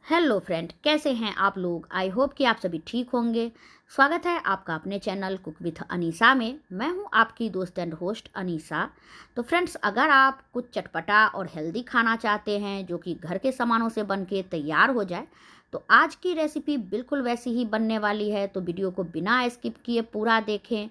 Hello friend, कैसे हैं आप लोग। आई होप कि आप सभी ठीक होंगे। स्वागत है आपका अपने चैनल कुक विथ अनीसा में। मैं हूं आपकी दोस्त एंड होस्ट अनीसा। तो फ्रेंड्स, अगर आप कुछ चटपटा और हेल्दी खाना चाहते हैं जो कि घर के सामानों से बन के तैयार हो जाए, तो आज की रेसिपी बिल्कुल वैसी ही बनने वाली है। तो वीडियो को बिना स्किप किए पूरा देखें।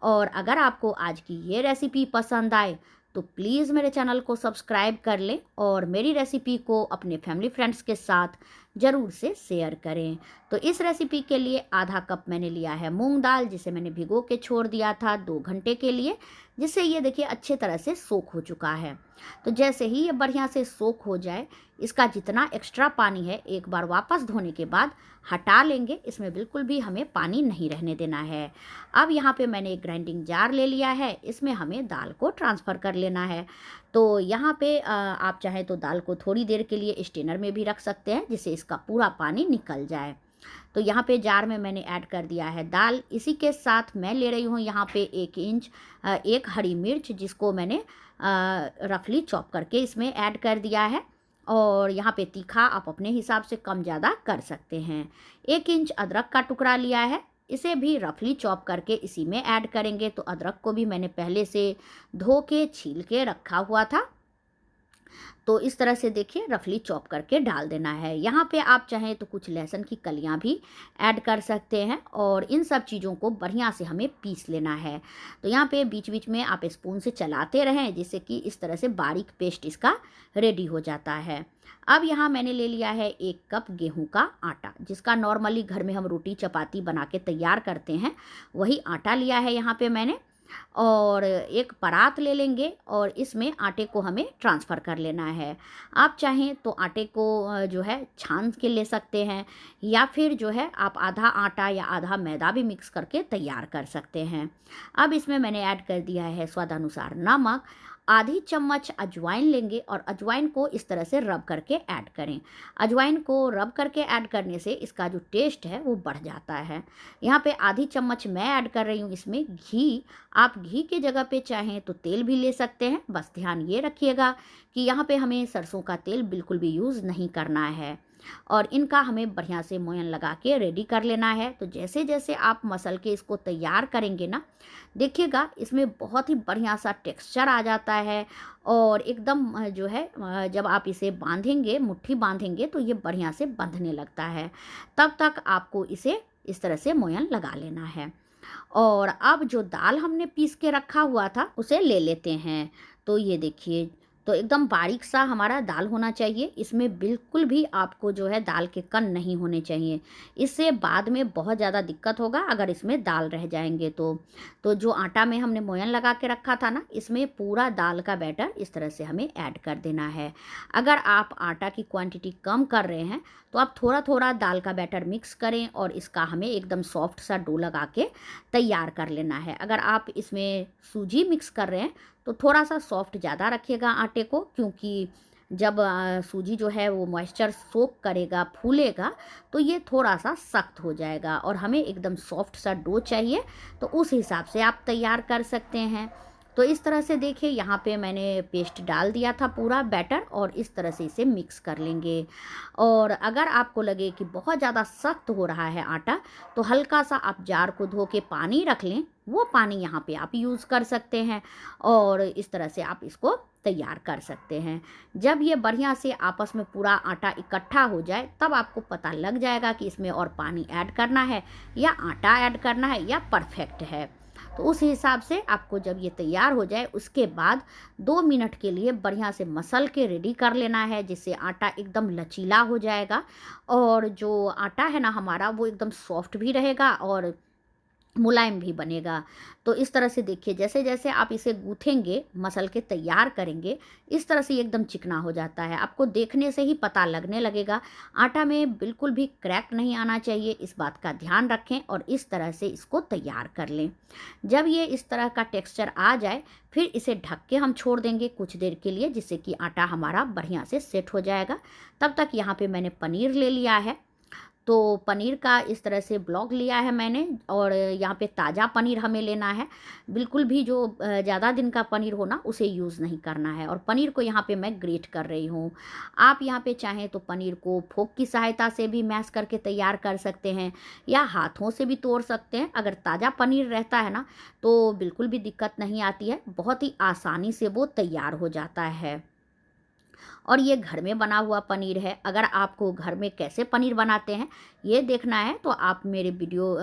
और अगर आपको आज की ये रेसिपी पसंद आए तो प्लीज़ मेरे चैनल को सब्सक्राइब कर लें और मेरी रेसिपी को अपने फैमिली फ्रेंड्स के साथ ज़रूर से शेयर करें। तो इस रेसिपी के लिए आधा कप मैंने लिया है मूंग दाल, जिसे मैंने भिगो के छोड़ दिया था 2 घंटे के लिए, जिससे ये देखिए अच्छे तरह से सोख हो चुका है। तो जैसे ही ये बढ़िया से सोख हो जाए, इसका जितना एक्स्ट्रा पानी है एक बार वापस धोने के बाद हटा लेंगे। इसमें बिल्कुल भी हमें पानी नहीं रहने देना है। अब यहाँ पे मैंने एक ग्राइंडिंग जार ले लिया है, इसमें हमें दाल को ट्रांसफ़र कर लेना है। तो यहाँ पे आप चाहें तो दाल को थोड़ी देर के लिए स्टेनर में भी रख सकते हैं, जिससे इसका पूरा पानी निकल जाए। तो यहाँ पे जार में मैंने ऐड कर दिया है दाल। इसी के साथ मैं ले रही हूँ यहाँ पे 1 इंच एक हरी मिर्च, जिसको मैंने रफली चॉप करके इसमें ऐड कर दिया है। और यहाँ पे तीखा आप अपने हिसाब से कम ज़्यादा कर सकते हैं। 1 इंच अदरक का टुकड़ा लिया है, इसे भी रफली चॉप करके इसी में ऐड करेंगे। तो अदरक को भी मैंने पहले से धो के छील के रखा हुआ था। तो इस तरह से देखिए रफली चॉप करके डाल देना है। यहाँ पे आप चाहें तो कुछ लहसुन की कलियाँ भी ऐड कर सकते हैं और इन सब चीज़ों को बढ़िया से हमें पीस लेना है। तो यहाँ पे बीच बीच में आप स्पून से चलाते रहें, जिससे कि इस तरह से बारीक पेस्ट इसका रेडी हो जाता है। अब यहाँ मैंने ले लिया है 1 कप गेहूं का आटा, जिसका नॉर्मली घर में हम रोटी चपाती बना के तैयार करते हैं, वही आटा लिया है यहाँ पे मैंने। और एक परात ले लेंगे और इसमें आटे को हमें ट्रांसफ़र कर लेना है। आप चाहें तो आटे को जो है छान के ले सकते हैं, या फिर जो है आप आधा आटा या आधा मैदा भी मिक्स करके तैयार कर सकते हैं। अब इसमें मैंने ऐड कर दिया है स्वादानुसार नमक। आधी चम्मच अजवाइन लेंगे और अजवाइन को इस तरह से रब करके ऐड करें। अजवाइन को रब करके ऐड करने से इसका जो टेस्ट है वो बढ़ जाता है। यहाँ पे आधी चम्मच मैं ऐड कर रही हूँ इसमें घी। आप घी की जगह पे चाहें तो तेल भी ले सकते हैं। बस ध्यान ये रखिएगा कि यहाँ पे हमें सरसों का तेल बिल्कुल भी यूज़ नहीं करना है। और इनका हमें बढ़िया से मोयन लगा के रेडी कर लेना है। तो जैसे जैसे आप मसल के इसको तैयार करेंगे ना, देखिएगा इसमें बहुत ही बढ़िया सा टेक्सचर आ जाता है। और एकदम जो है जब आप इसे बांधेंगे, मुट्ठी बांधेंगे, तो ये बढ़िया से बंधने लगता है। तब तक आपको इसे इस तरह से मोयन लगा लेना है। और अब जो दाल हमने पीस के रखा हुआ था उसे ले लेते हैं। तो ये देखिए, तो एकदम बारीक सा हमारा दाल होना चाहिए। इसमें बिल्कुल भी आपको जो है दाल के कण नहीं होने चाहिए। इससे बाद में बहुत ज़्यादा दिक्कत होगा अगर इसमें दाल रह जाएंगे तो जो आटा में हमने मोयन लगा के रखा था ना, इसमें पूरा दाल का बैटर इस तरह से हमें ऐड कर देना है। अगर आप आटा की क्वांटिटी कम कर रहे हैं तो आप थोड़ा थोड़ा दाल का बैटर मिक्स करें और इसका हमें एकदम सॉफ्ट सा डो लगा के तैयार कर लेना है। अगर आप इसमें सूजी मिक्स कर रहे हैं तो थोड़ा सा सॉफ्ट ज़्यादा रखिएगा आटे को, क्योंकि जब सूजी जो है वो मॉइस्चर सोक करेगा, फूलेगा, तो ये थोड़ा सा सख्त हो जाएगा और हमें एकदम सॉफ्ट सा डो चाहिए। तो उस हिसाब से आप तैयार कर सकते हैं। तो इस तरह से देखिए यहाँ पे मैंने पेस्ट डाल दिया था पूरा बैटर, और इस तरह से इसे मिक्स कर लेंगे। और अगर आपको लगे कि बहुत ज़्यादा सख्त हो रहा है आटा, तो हल्का सा आप जार को धो के पानी रख लें, वो पानी यहाँ पे आप यूज़ कर सकते हैं और इस तरह से आप इसको तैयार कर सकते हैं। जब ये बढ़िया से आपस में पूरा आटा इकट्ठा हो जाए, तब आपको पता लग जाएगा कि इसमें और पानी ऐड करना है या आटा ऐड करना है या परफेक्ट है। तो उस हिसाब से आपको जब ये तैयार हो जाए, उसके बाद 2 मिनट के लिए बढ़िया से मसल के रेडी कर लेना है, जिससे आटा एकदम लचीला हो जाएगा और जो आटा है ना हमारा, वो एकदम सॉफ्ट भी रहेगा और मुलायम भी बनेगा। तो इस तरह से देखिए, जैसे जैसे आप इसे गूँथेंगे, मसल के तैयार करेंगे, इस तरह से ये एकदम चिकना हो जाता है। आपको देखने से ही पता लगने लगेगा। आटा में बिल्कुल भी क्रैक नहीं आना चाहिए, इस बात का ध्यान रखें और इस तरह से इसको तैयार कर लें। जब ये इस तरह का टेक्सचर आ जाए, फिर इसे ढक के हम छोड़ देंगे कुछ देर के लिए, जिससे कि आटा हमारा बढ़िया से सेट हो जाएगा। तब तक यहाँ पे मैंने पनीर ले लिया है। तो पनीर का इस तरह से ब्लॉक लिया है मैंने, और यहाँ पे ताज़ा पनीर हमें लेना है। बिल्कुल भी जो ज़्यादा दिन का पनीर हो ना, उसे यूज़ नहीं करना है। और पनीर को यहाँ पे मैं ग्रेट कर रही हूँ। आप यहाँ पे चाहें तो पनीर को फोक की सहायता से भी मैश करके तैयार कर सकते हैं, या हाथों से भी तोड़ सकते हैं। अगर ताज़ा पनीर रहता है ना, तो बिल्कुल भी दिक्कत नहीं आती है, बहुत ही आसानी से वो तैयार हो जाता है। और ये घर में बना हुआ पनीर है। अगर आपको घर में कैसे पनीर बनाते हैं ये देखना है, तो आप मेरे वीडियो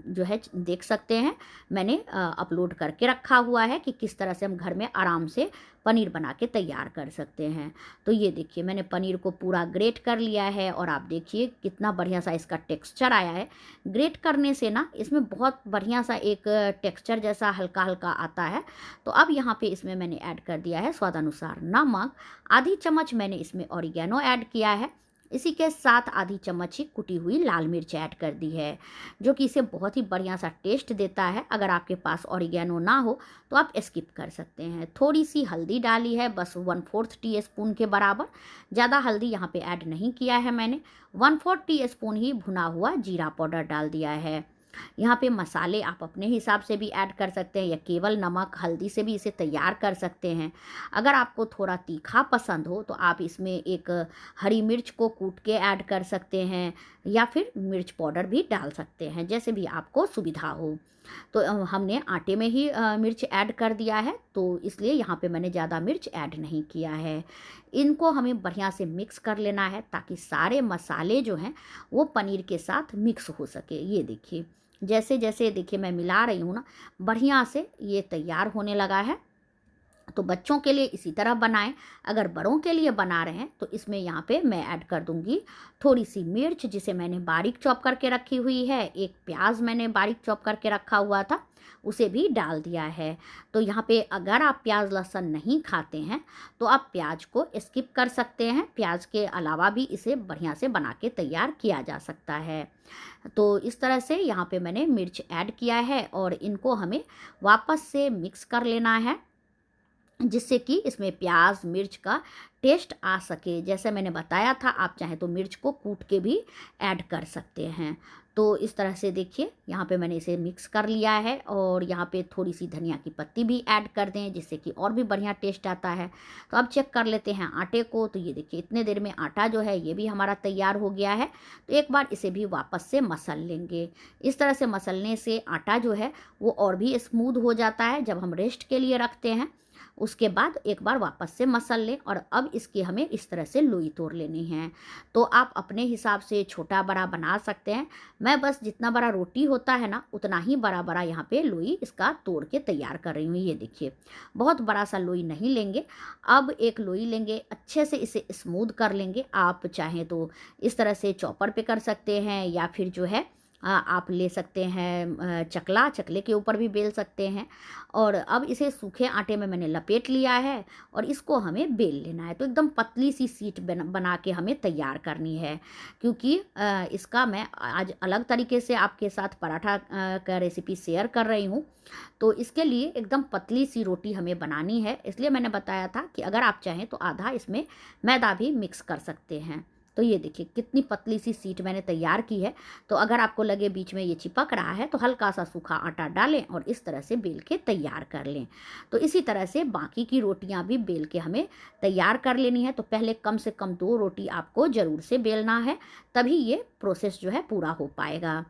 जो है देख सकते हैं। मैंने अपलोड करके रखा हुआ है कि किस तरह से हम घर में आराम से पनीर बना के तैयार कर सकते हैं। तो ये देखिए, मैंने पनीर को पूरा ग्रेट कर लिया है, और आप देखिए कितना बढ़िया सा इसका टेक्सचर आया है। ग्रेट करने से ना इसमें बहुत बढ़िया सा एक टेक्सचर जैसा हल्का हल्का आता है। तो अब यहाँ पे इसमें मैंने ऐड कर दिया है स्वादानुसार नमक, आधी चम्मच मैंने इसमें ऑरिगेनो ऐड किया है। इसी के साथ आधी चम्मच ही कुटी हुई लाल मिर्च ऐड कर दी है, जो कि इसे बहुत ही बढ़िया सा टेस्ट देता है। अगर आपके पास ऑरिगेनो ना हो तो आप स्किप कर सकते हैं। थोड़ी सी हल्दी डाली है, बस 1/4 टीस्पून के बराबर। ज़्यादा हल्दी यहाँ पे ऐड नहीं किया है मैंने। 1/4 टीस्पून ही भुना हुआ जीरा पाउडर डाल दिया है। यहाँ पे मसाले आप अपने हिसाब से भी ऐड कर सकते हैं, या केवल नमक हल्दी से भी इसे तैयार कर सकते हैं। अगर आपको थोड़ा तीखा पसंद हो तो आप इसमें एक हरी मिर्च को कूट के ऐड कर सकते हैं, या फिर मिर्च पाउडर भी डाल सकते हैं, जैसे भी आपको सुविधा हो। तो हमने आटे में ही मिर्च ऐड कर दिया है, तो इसलिए यहाँ पे मैंने ज़्यादा मिर्च ऐड नहीं किया है। इनको हमें बढ़िया से मिक्स कर लेना है, ताकि सारे मसाले जो हैं वो पनीर के साथ मिक्स हो सके। ये देखिए, जैसे जैसे देखिए मैं मिला रही हूँ ना, बढ़िया से ये तैयार होने लगा है। तो बच्चों के लिए इसी तरह बनाएं। अगर बड़ों के लिए बना रहे हैं तो इसमें यहाँ पे मैं ऐड कर दूंगी थोड़ी सी मिर्च, जिसे मैंने बारीक चॉप करके रखी हुई है। एक प्याज मैंने बारीक चॉप करके रखा हुआ था, उसे भी डाल दिया है। तो यहाँ पे अगर आप प्याज लहसुन नहीं खाते हैं तो आप प्याज को स्किप कर सकते हैं। प्याज के अलावा भी इसे बढ़िया से बना के तैयार किया जा सकता है। तो इस तरह से यहाँ पे मैंने मिर्च ऐड किया है, और इनको हमें वापस से मिक्स कर लेना है, जिससे कि इसमें प्याज मिर्च का टेस्ट आ सके। जैसे मैंने बताया था, आप चाहें तो मिर्च को कूट के भी ऐड कर सकते हैं। तो इस तरह से देखिए, यहाँ पे मैंने इसे मिक्स कर लिया है, और यहाँ पे थोड़ी सी धनिया की पत्ती भी ऐड कर दें, जिससे कि और भी बढ़िया टेस्ट आता है। तो अब चेक कर लेते हैं आटे को। तो ये देखिए, इतने देर में आटा जो है ये भी हमारा तैयार हो गया है। तो एक बार इसे भी वापस से मसल लेंगे। इस तरह से मसलने से आटा जो है वो और भी स्मूथ हो जाता है। जब हम रेस्ट के लिए रखते हैं उसके बाद एक बार वापस से मसल लें, और अब इसकी हमें इस तरह से लोई तोड़ लेनी है। तो आप अपने हिसाब से छोटा बड़ा बना सकते हैं। मैं बस जितना बड़ा रोटी होता है ना, उतना ही बड़ा बड़ा यहाँ पे लोई इसका तोड़ के तैयार कर रही हूँ। ये देखिए, बहुत बड़ा सा लोई नहीं लेंगे। अब एक लोई लेंगे, अच्छे से इसे स्मूथ कर लेंगे। आप चाहें तो इस तरह से चॉपर पे कर सकते हैं, या फिर जो है आप ले सकते हैं चकले के ऊपर भी बेल सकते हैं। और अब इसे सूखे आटे में मैंने लपेट लिया है, और इसको हमें बेल लेना है। तो एकदम पतली सी शीट बना के हमें तैयार करनी है, क्योंकि इसका मैं आज अलग तरीके से आपके साथ पराठा का रेसिपी शेयर कर रही हूँ। तो इसके लिए एकदम पतली सी रोटी हमें बनानी है, इसलिए मैंने बताया था कि अगर आप चाहें तो आधा इसमें मैदा भी मिक्स कर सकते हैं। तो ये देखिए, कितनी पतली सी शीट मैंने तैयार की है। तो अगर आपको लगे बीच में ये चिपक रहा है तो हल्का सा सूखा आटा डालें, और इस तरह से बेल के तैयार कर लें। तो इसी तरह से बाकी की रोटियां भी बेल के हमें तैयार कर लेनी है। तो पहले कम से कम 2 रोटी आपको ज़रूर से बेलना है, तभी ये प्रोसेस जो है पूरा हो पाएगा।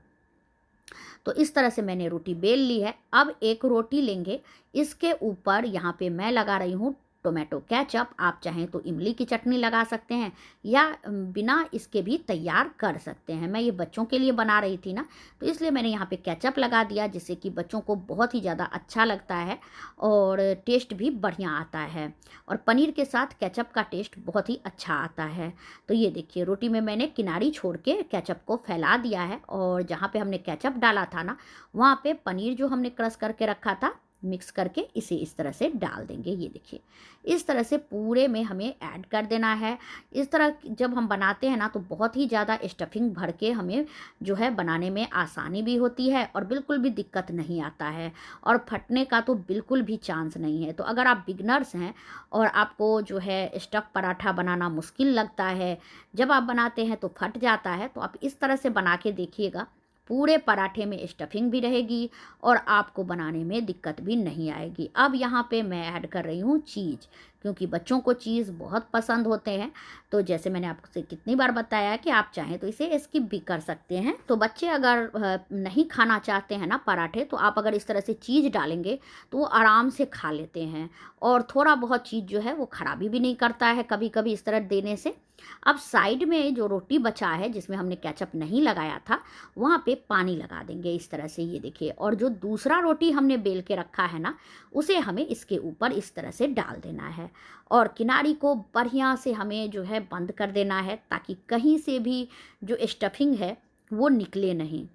तो इस तरह से मैंने रोटी बेल ली है। अब एक रोटी लेंगे, इसके ऊपर यहाँ पे मैं लगा रही हूँ टोमेटो केचप। आप चाहें तो इमली की चटनी लगा सकते हैं, या बिना इसके भी तैयार कर सकते हैं। मैं ये बच्चों के लिए बना रही थी ना, तो इसलिए मैंने यहाँ पे केचप लगा दिया, जिससे कि बच्चों को बहुत ही ज़्यादा अच्छा लगता है, और टेस्ट भी बढ़िया आता है। और पनीर के साथ केचप का टेस्ट बहुत ही अच्छा आता है। तो ये देखिए, रोटी में मैंने किनारी छोड़ के केचप को फैला दिया है, और जहाँ पे हमने केचप डाला था ना, वहाँ पे पनीर जो हमने क्रश करके रखा था मिक्स करके इसे इस तरह से डाल देंगे। ये देखिए, इस तरह से पूरे में हमें ऐड कर देना है। इस तरह जब हम बनाते हैं ना तो बहुत ही ज़्यादा स्टफिंग भर के हमें जो है बनाने में आसानी भी होती है और बिल्कुल भी दिक्कत नहीं आता है, और फटने का तो बिल्कुल भी चांस नहीं है। तो अगर आप बिगनर्स हैं और आपको जो है स्टफ़ पराठा बनाना मुश्किल लगता है, जब आप बनाते हैं तो फट जाता है, तो आप इस तरह से बना के देखिएगा। पूरे पराठे में स्टफिंग भी रहेगी और आपको बनाने में दिक्कत भी नहीं आएगी। अब यहाँ पे मैं ऐड कर रही हूँ चीज़, क्योंकि बच्चों को चीज़ बहुत पसंद होते हैं। तो जैसे मैंने आपसे कितनी बार बताया कि आप चाहें तो इसे स्किप भी कर सकते हैं। तो बच्चे अगर नहीं खाना चाहते हैं ना पराठे, तो आप अगर इस तरह से चीज़ डालेंगे तो वो आराम से खा लेते हैं, और थोड़ा बहुत चीज़ जो है वो खराबी भी नहीं करता है कभी कभी इस तरह देने से। अब साइड में जो रोटी बचा है जिसमें हमने केचप नहीं लगाया था, वहाँ पे पानी लगा देंगे इस तरह से। ये देखिए, और जो दूसरा रोटी हमने बेल के रखा है ना, उसे हमें इसके ऊपर इस तरह से डाल देना है, और किनारी को बढ़िया से हमें जो है बंद कर देना है, ताकि कहीं से भी जो स्टफिंग है वो निकले नहीं।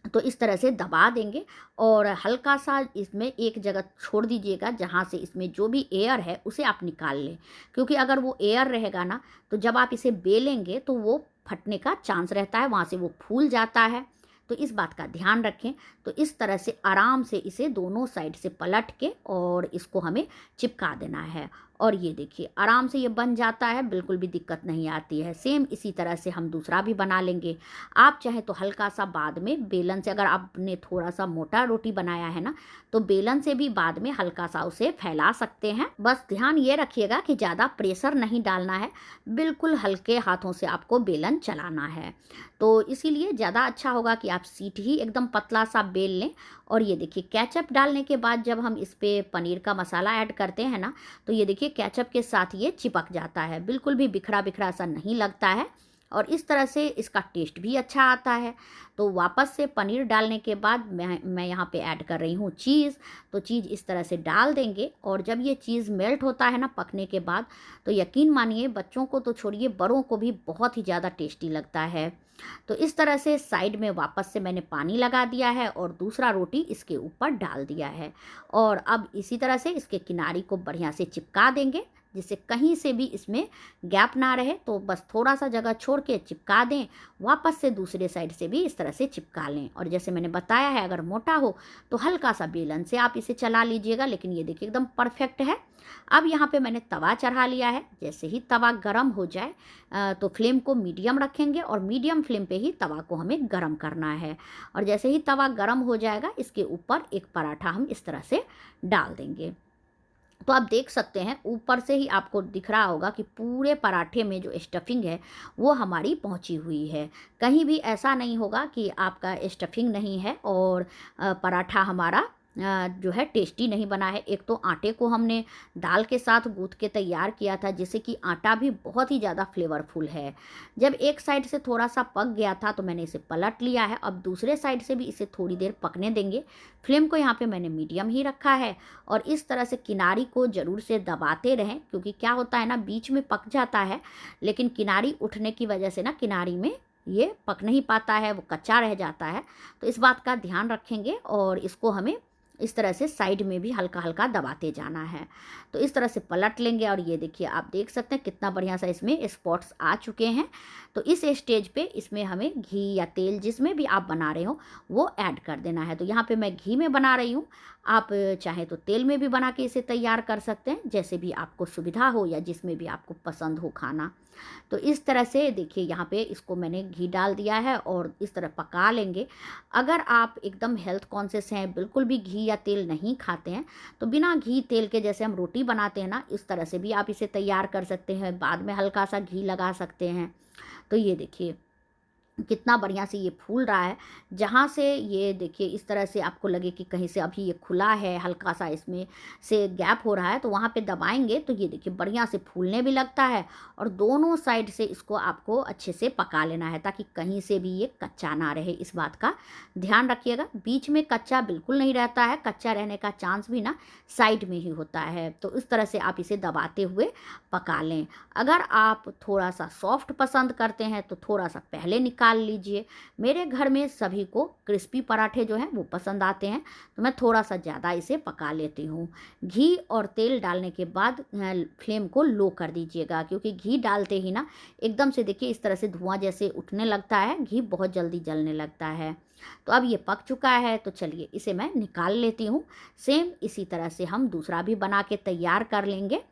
तो इस तरह से दबा देंगे और हल्का सा इसमें एक जगह छोड़ दीजिएगा जहाँ से इसमें जो भी एयर है उसे आप निकाल लें, क्योंकि अगर वो एयर रहेगा ना तो जब आप इसे बेलेंगे तो वो फटने का चांस रहता है, वहाँ से वो फूल जाता है। तो इस बात का ध्यान रखें। तो इस तरह से आराम से इसे दोनों साइड से पलट के और इसको हमें चिपका देना है, और ये देखिए आराम से ये बन जाता है, बिल्कुल भी दिक्कत नहीं आती है। सेम इसी तरह से हम दूसरा भी बना लेंगे। आप चाहे तो हल्का सा बाद में बेलन से, अगर आपने थोड़ा सा मोटा रोटी बनाया है ना, तो बेलन से भी बाद में हल्का सा उसे फैला सकते हैं। बस ध्यान ये रखिएगा कि ज़्यादा प्रेशर नहीं डालना है, बिल्कुल हल्के हाथों से आपको बेलन चलाना है। तो इसीलिए ज़्यादा अच्छा होगा कि आप सीट ही एकदम पतला सा बेल लें। और ये देखिए, केचप डालने के बाद जब हम इस पे पनीर का मसाला ऐड करते हैं ना, तो ये देखिए केचप के साथ ये चिपक जाता है, बिल्कुल भी बिखरा बिखरा सा नहीं लगता है, और इस तरह से इसका टेस्ट भी अच्छा आता है। तो वापस से पनीर डालने के बाद मैं यहाँ पे ऐड कर रही हूँ चीज़। तो चीज़ इस तरह से डाल देंगे, और जब ये चीज़ मेल्ट होता है ना पकने के बाद, तो यकीन मानिए बच्चों को तो छोड़िए, बड़ों को भी बहुत ही ज़्यादा टेस्टी लगता है। तो इस तरह से साइड में वापस से मैंने पानी लगा दिया है और दूसरा रोटी इसके ऊपर डाल दिया है, और अब इसी तरह से इसके किनारी को बढ़िया से चिपका देंगे, जिससे कहीं से भी इसमें गैप ना रहे। तो बस थोड़ा सा जगह छोड़ के चिपका दें, वापस से दूसरे साइड से भी इस तरह से चिपका लें। और जैसे मैंने बताया है, अगर मोटा हो तो हल्का सा बेलन से आप इसे चला लीजिएगा, लेकिन ये देखिए एकदम परफेक्ट है। अब यहाँ पे मैंने तवा चढ़ा लिया है। जैसे ही तवा गरम हो जाए तो फ्लेम को मीडियम रखेंगे, और मीडियम फ्लेम पे ही तवा को हमें गरम करना है। और जैसे ही तवा गरम हो जाएगा, इसके ऊपर एक पराठा हम इस तरह से डाल देंगे। तो आप देख सकते हैं ऊपर से ही आपको दिख रहा होगा कि पूरे पराठे में जो स्टफिंग है वो हमारी पहुंची हुई है। कहीं भी ऐसा नहीं होगा कि आपका स्टफिंग नहीं है और पराठा हमारा जो है टेस्टी नहीं बना है। एक तो आटे को हमने दाल के साथ गूँथ के तैयार किया था, जिससे कि आटा भी बहुत ही ज़्यादा फ्लेवरफुल है। जब एक साइड से थोड़ा सा पक गया था तो मैंने इसे पलट लिया है। अब दूसरे साइड से भी इसे थोड़ी देर पकने देंगे। फ्लेम को यहाँ पे मैंने मीडियम ही रखा है, और इस तरह से किनारी को ज़रूर से दबाते रहें, क्योंकि क्या होता है ना, बीच में पक जाता है लेकिन किनारी उठने की वजह से ना किनारी में ये पक नहीं पाता है, वो कच्चा रह जाता है। तो इस बात का ध्यान रखेंगे, और इसको हमें इस तरह से साइड में भी हल्का हल्का दबाते जाना है। तो इस तरह से पलट लेंगे, और ये देखिए आप देख सकते हैं कितना बढ़िया सा इसमें स्पॉट्स आ चुके हैं। तो इस स्टेज पे इसमें हमें घी या तेल, जिसमें भी आप बना रहे हो, वो ऐड कर देना है। तो यहाँ पे मैं घी में बना रही हूँ, आप चाहे तो तेल में भी बना के इसे तैयार कर सकते हैं, जैसे भी आपको सुविधा हो या जिसमें भी आपको पसंद हो खाना। तो इस तरह से देखिए यहाँ पे इसको मैंने घी डाल दिया है, और इस तरह पका लेंगे। अगर आप एकदम हेल्थ कॉन्शियस हैं, बिल्कुल भी घी या तेल नहीं खाते हैं, तो बिना घी तेल के जैसे हम रोटी बनाते हैं ना, इस तरह से भी आप इसे तैयार कर सकते हैं। बाद में हल्का सा घी लगा सकते हैं। तो ये देखिए कितना बढ़िया से ये फूल रहा है। जहाँ से ये देखिए इस तरह से आपको लगे कि कहीं से अभी ये खुला है, हल्का सा इसमें से गैप हो रहा है, तो वहाँ पे दबाएंगे तो ये देखिए बढ़िया से फूलने भी लगता है। और दोनों साइड से इसको आपको अच्छे से पका लेना है, ताकि कहीं से भी ये कच्चा ना रहे। इस बात का ध्यान रखिएगा। बीच में कच्चा बिल्कुल नहीं रहता है, कच्चा रहने का चांस भी ना साइड में ही होता है। तो इस तरह से आप इसे दबाते हुए पका लें। अगर आप थोड़ा सा सॉफ्ट पसंद करते हैं तो थोड़ा सा पहले निकाल निकाल लीजिए। मेरे घर में सभी को क्रिस्पी पराठे जो हैं वो पसंद आते हैं, तो मैं थोड़ा-सा ज़्यादा इसे पका लेती हूँ। घी और तेल डालने के बाद फ्लेम को लो कर दीजिएगा, क्योंकि घी डालते ही ना एकदम से देखिए इस तरह से धुआँ जैसे उठने लगता है, घी बहुत जल्दी जलने लगता है। तो अब ये पक चुका है, तो चलिए इसे मैं निकाल लेती हूँ। सेम इसी तरह से हम दूसरा भी बना के तैयार कर लेंगे।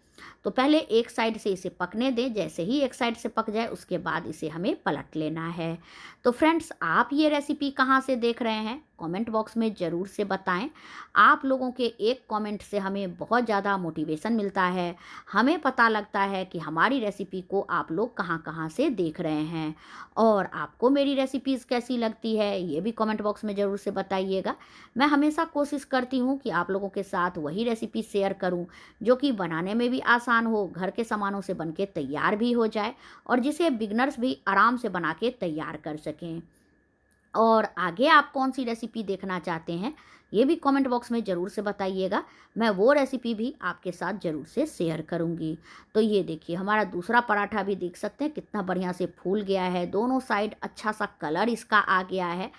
तो पहले एक साइड से इसे पकने दें, जैसे ही एक साइड से पक जाए उसके बाद इसे हमें पलट लेना है। तो फ्रेंड्स, आप ये रेसिपी कहाँ से देख रहे हैं कमेंट बॉक्स में ज़रूर से बताएं। आप लोगों के एक कमेंट से हमें बहुत ज़्यादा मोटिवेशन मिलता है, हमें पता लगता है कि हमारी रेसिपी को आप लोग कहाँ कहाँ से देख रहे हैं। और आपको मेरी रेसिपीज़ कैसी लगती है ये भी कमेंट बॉक्स में ज़रूर से बताइएगा। मैं हमेशा कोशिश करती हूँ कि आप लोगों के साथ वही रेसिपी शेयर करूँ जो कि बनाने में भी आसान हो, घर के सामानों से बन के तैयार भी हो जाए और जिसे बिगनर्स भी आराम से बना के तैयार कर सकें। और आगे आप कौन-सी रेसिपी देखना चाहते हैं, ये भी कमेंट बॉक्स में ज़रूर से बताइएगा। मैं वो रेसिपी भी आपके साथ ज़रूर से शेयर करूँगी। तो ये देखिए हमारा दूसरा पराठा भी देख सकते हैं कितना बढ़िया से फूल गया है, दोनों साइड अच्छा-सा कलर इसका आ गया है।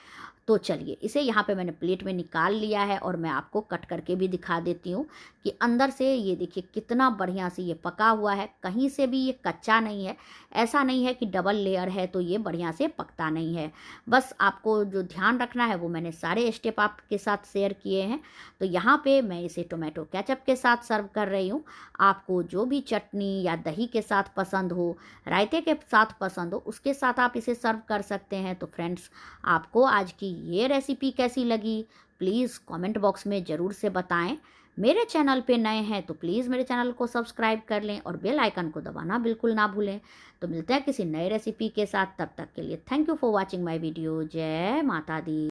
तो चलिए इसे यहाँ पे मैंने प्लेट में निकाल लिया है और मैं आपको कट करके भी दिखा देती हूँ कि अंदर से ये देखिए कितना बढ़िया से ये पका हुआ है, कहीं से भी ये कच्चा नहीं है। ऐसा नहीं है कि डबल लेयर है तो ये बढ़िया से पकता नहीं है। बस आपको जो ध्यान रखना है वो मैंने सारे स्टेप आपके साथ शेयर किए हैं। तो यहाँ पे मैं इसे टोमेटो केचप के साथ सर्व कर रही हूँ। आपको जो भी चटनी या दही के साथ पसंद हो, रायते के साथ पसंद हो, उसके साथ आप इसे सर्व कर सकते हैं। तो फ्रेंड्स, आपको आज की ये रेसिपी कैसी लगी प्लीज़ कमेंट बॉक्स में ज़रूर से बताएं। मेरे चैनल पे नए हैं तो प्लीज़ मेरे चैनल को सब्सक्राइब कर लें और बेल आइकन को दबाना बिल्कुल ना भूलें। तो मिलते हैं किसी नए रेसिपी के साथ, तब तक के लिए thank you for watching my video. जय माता दी।